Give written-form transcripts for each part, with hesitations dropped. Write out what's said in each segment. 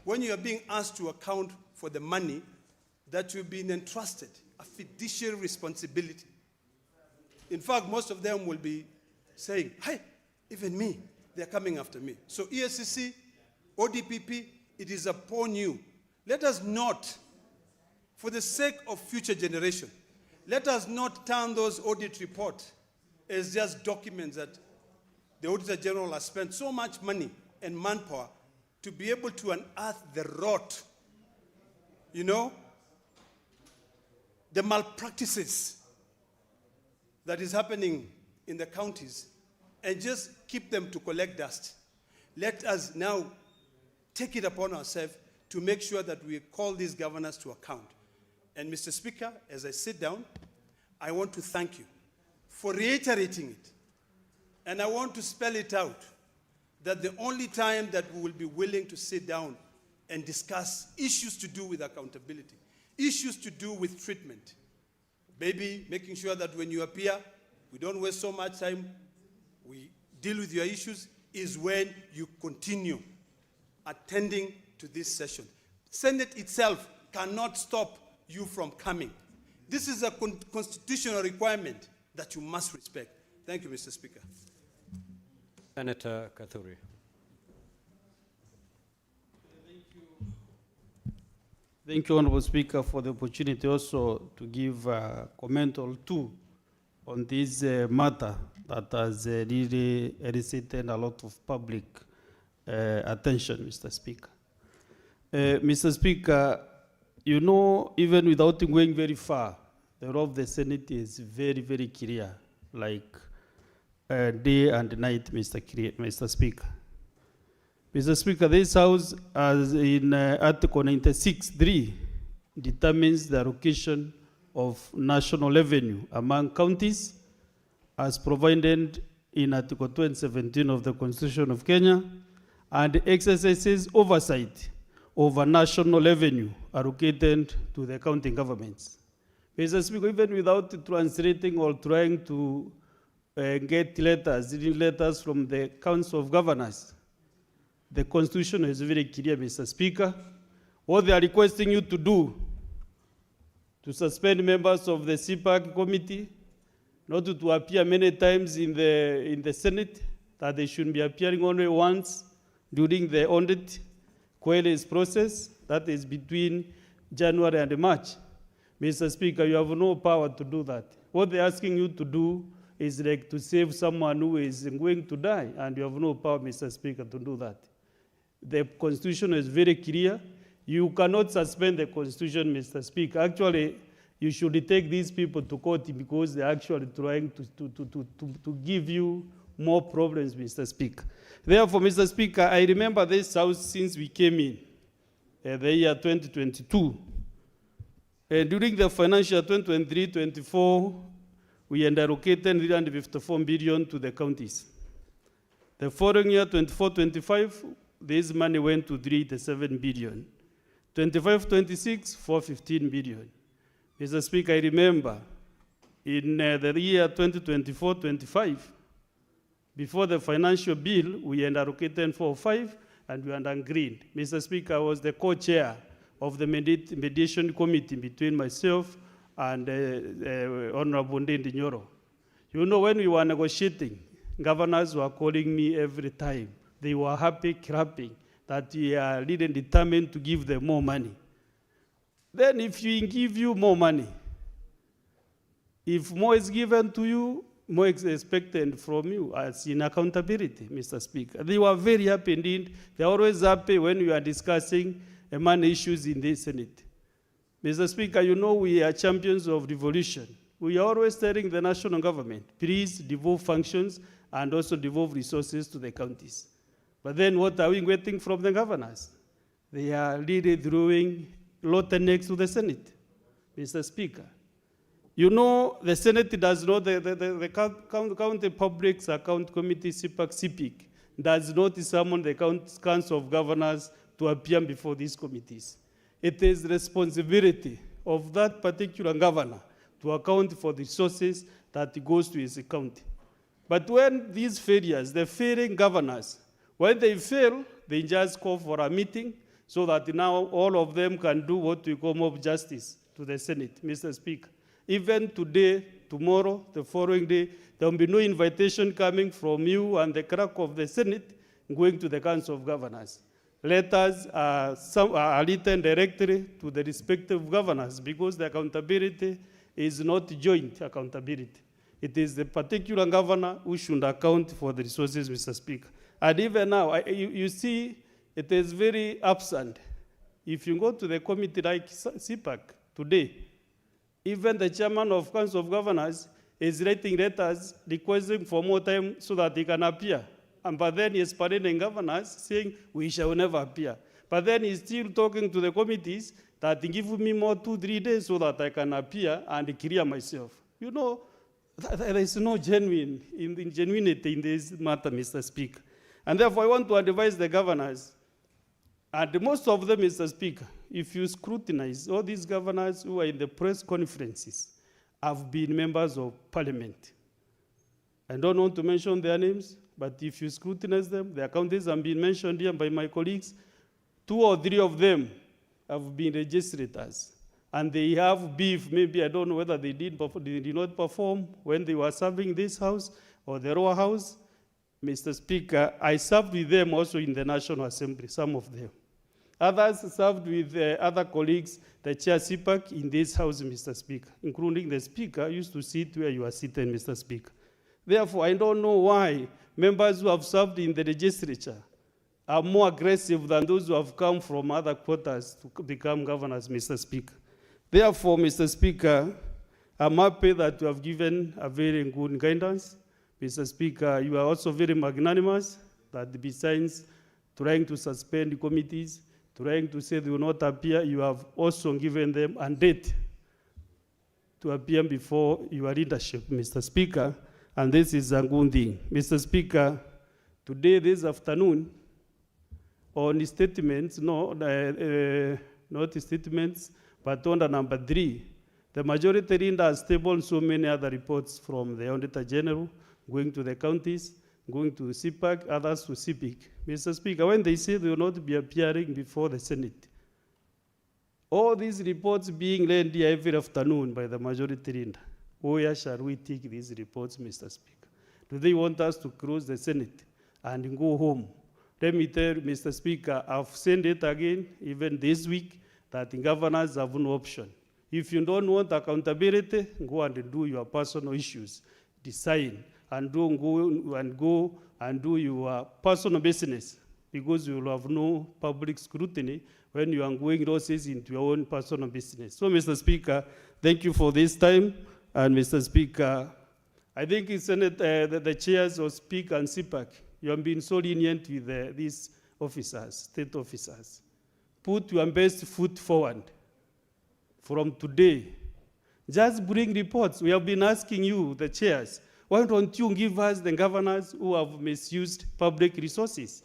when you are being asked to account for the money that you've been entrusted, a fiduciary responsibility. In fact, most of them will be saying, hey, even me, they're coming after me. So EACC, ODPP, it is upon you. Let us not, for the sake of future generation, let us not turn those audit reports as just documents that the Auditor General has spent so much money and manpower to be able to unearth the rot, the malpractices that is happening in the counties, and just keep them to collect dust. Let us now take it upon ourselves to make sure that we call these governors to account. And Mr. Speaker, as I sit down, I want to thank you for reiterating it. And I want to spell it out, that the only time that we will be willing to sit down and discuss issues to do with accountability, issues to do with treatment, maybe making sure that when you appear, we don't waste so much time, we deal with your issues, is when you continue attending to this session. Senate itself cannot stop you from coming. This is a constitutional requirement that you must respect. Thank you, Mr. Speaker. Senator Kathuri. Thank you, Honorable Speaker, for the opportunity also to give a comment or two on this matter that has really elicited a lot of public attention, Mr. Speaker. Mr. Speaker, you know, even without going very far, the role of the Senate is very, very clear, like day and night, Mr. Speaker. Mr. Speaker, this House, as in Article 96(3), determines the allocation of national revenue among counties as provided in Article 217 of the Constitution of Kenya, and exercises oversight over national revenue allocated to the county governments. Mr. Speaker, even without translating or trying to get letters from the Council of Governors, the Constitution is very clear, Mr. Speaker. What they are requesting you to do, to suspend members of the CPAC committee, not to appear many times in the Senate, that they should be appearing only once during the audit queries process, that is between January and March. Mr. Speaker, you have no power to do that. What they're asking you to do is like to save someone who is going to die, and you have no power, Mr. Speaker, to do that. The Constitution is very clear. You cannot suspend the Constitution, Mr. Speaker. Actually, you should take these people to court because they're actually trying to give you more problems, Mr. Speaker. Therefore, Mr. Speaker, I remember this House since we came in the year 2022. During the financial 2023-24, we allocated 354 billion to the counties. The following year, 24-25, this money went to 387 billion. 25-26, 415 billion. Mr. Speaker, I remember in the year 2024-25, before the financial bill, we allocated 405 and we agreed. Mr. Speaker, I was the co-chair of the mediation committee between myself and Honorable Ndindi Nyoro. You know, when we were negotiating, governors were calling me every time. They were happy, clapping, that we are really determined to give them more money. Then if we give you more money, if more is given to you, more is expected from you as in accountability, Mr. Speaker. They were very happy indeed. They're always happy when we are discussing money issues in the Senate. Mr. Speaker, you know we are champions of devolution. We are always telling the national government, please devolve functions and also devolve resources to the counties. But then what are we getting from the governors? They are really throwing rotten eggs to the Senate, Mr. Speaker. You know, the Senate does not, the County Public Account Committee, CPAC, does not summon the Council of Governors to appear before these committees. It is the responsibility of that particular governor to account for the resources that goes to his county. But when these failures, the failing governors, when they fail, they just call for a meeting, so that now all of them can do what we call mob justice to the Senate, Mr. Speaker. Even today, tomorrow, the following day, there will be no invitation coming from you and the clerk of the Senate going to the Council of Governors. Letters are written directly to the respective governors because the accountability is not joint accountability. It is the particular governor who should account for the resources, Mr. Speaker. And even now, you see, it is very absent. If you go to the committee like CPAC today, even the chairman of Council of Governors is writing letters requesting for more time so that he can appear. But then he's parading governors saying, we shall never appear. But then he's still talking to the committees that give me more 2-3 days so that I can appear and clear myself. You know, there is no genuinity in this matter, Mr. Speaker. And therefore, I want to advise the governors, and most of them, Mr. Speaker, if you scrutinize all these governors who are in the press conferences, have been members of parliament. I don't want to mention their names, but if you scrutinize them, their counties have been mentioned here by my colleagues. 2 or 3 of them have been registrators. And they have beef. Maybe I don't know whether they did not perform when they were serving this house or the lower house. Mr. Speaker, I served with them also in the National Assembly, some of them. Others served with other colleagues, the chair CPAC in this house, Mr. Speaker, including the Speaker used to sit where you are sitting, Mr. Speaker. Therefore, I don't know why members who have served in the legislature are more aggressive than those who have come from other quarters to become governors, Mr. Speaker. Therefore, Mr. Speaker, I'm happy that you have given a very good guidance. Mr. Speaker, you are also very magnanimous that besides trying to suspend committees, trying to say they will not appear, you have also given them a date to appear before your leadership, Mr. Speaker, and this is a good thing. Mr. Speaker, today, this afternoon, on statements, not statements, but on the number 3, the majority leader has tabled so many other reports from the Auditor General, going to the counties, going to CPAC, others to CPIC. Mr. Speaker, when they say they will not be appearing before the Senate, all these reports being read here every afternoon by the majority leader, where shall we take these reports, Mr. Speaker? Do they want us to close the Senate and go home? Let me tell you, Mr. Speaker, I've sent it again, even this week, that the governors have no option. If you don't want accountability, go and do your personal issues, decide, and don't go and do your personal business, because you will have no public scrutiny when you are going losses into your own personal business. So, Mr. Speaker, thank you for this time. And Mr. Speaker, I think it's the chairs of Speaker and CPAC, you have been so lenient with these officers, state officers. Put your best foot forward from today. Just bring reports. We have been asking you, the chairs, why don't you give us the governors who have misused public resources?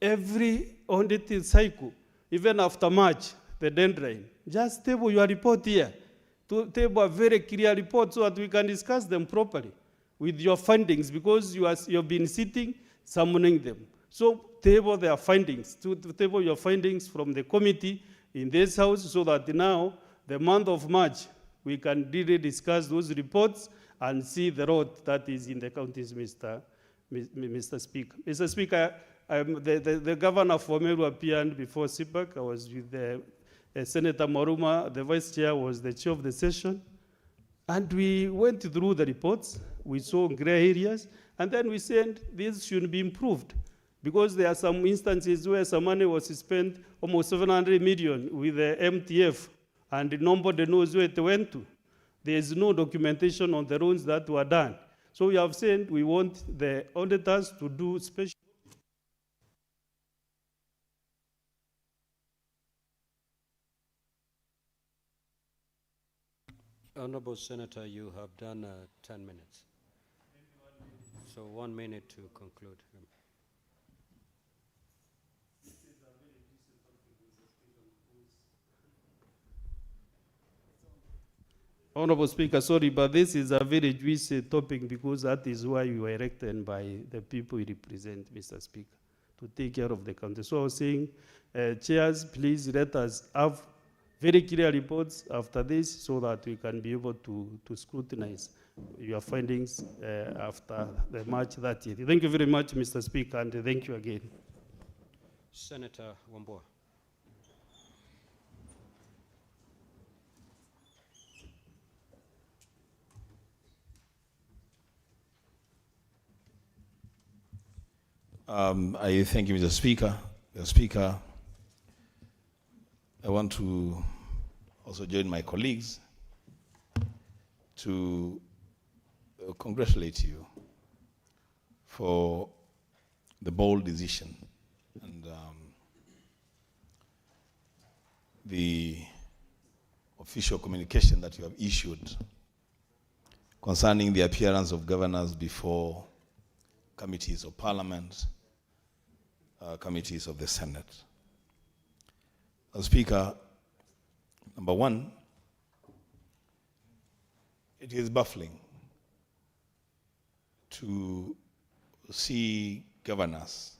Every audit cycle, even after March, the deadline, just table your report here. To table a very clear report so that we can discuss them properly with your findings, because you have been sitting, summoning them. So table their findings, to table your findings from the committee in this house so that now, the month of March, we can really discuss those reports and see the road that is in the counties, Mr. Speaker. Mr. Speaker, the governor for Meru appeared before CPAC. I was with Senator Maruma, the vice chair was the chair of the session. And we went through the reports. We saw gray areas. And then we said this should be improved, because there are some instances where some money was spent, almost 700 million with the MTF, and nobody knows where it went to. There is no documentation on the loans that were done. So we have said we want the auditors to do special. Honorable Senator, you have done 10 minutes. So 1 minute to conclude. Honorable Speaker, sorry, but this is a very juicy topic, because that is why you were elected by the people you represent, Mr. Speaker. to take care of the county. So I was saying, chairs, please let us have very clear reports after this so that we can be able to scrutinize your findings after the March 30th. Thank you very much, Mr. Speaker, and thank you again. Senator Wambua. I thank you, Mr. Speaker. Mr. Speaker, I want to also join my colleagues to congratulate you for the bold decision and the official communication that you have issued concerning the appearance of governors before committees of Parliament, committees of the Senate. Speaker, number one, it is baffling to see governors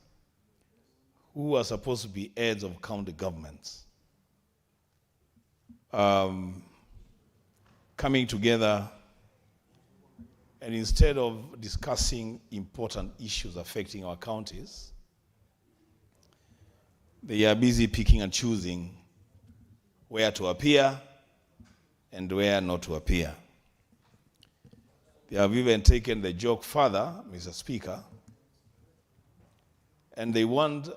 who are supposed to be heads of county governments coming together, and instead of discussing important issues affecting our counties, they are busy picking and choosing where to appear and where not to appear. They have even taken the joke further, Mr. Speaker, and they want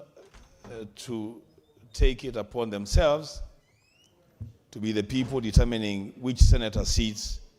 to take it upon themselves to be the people determining which senator seats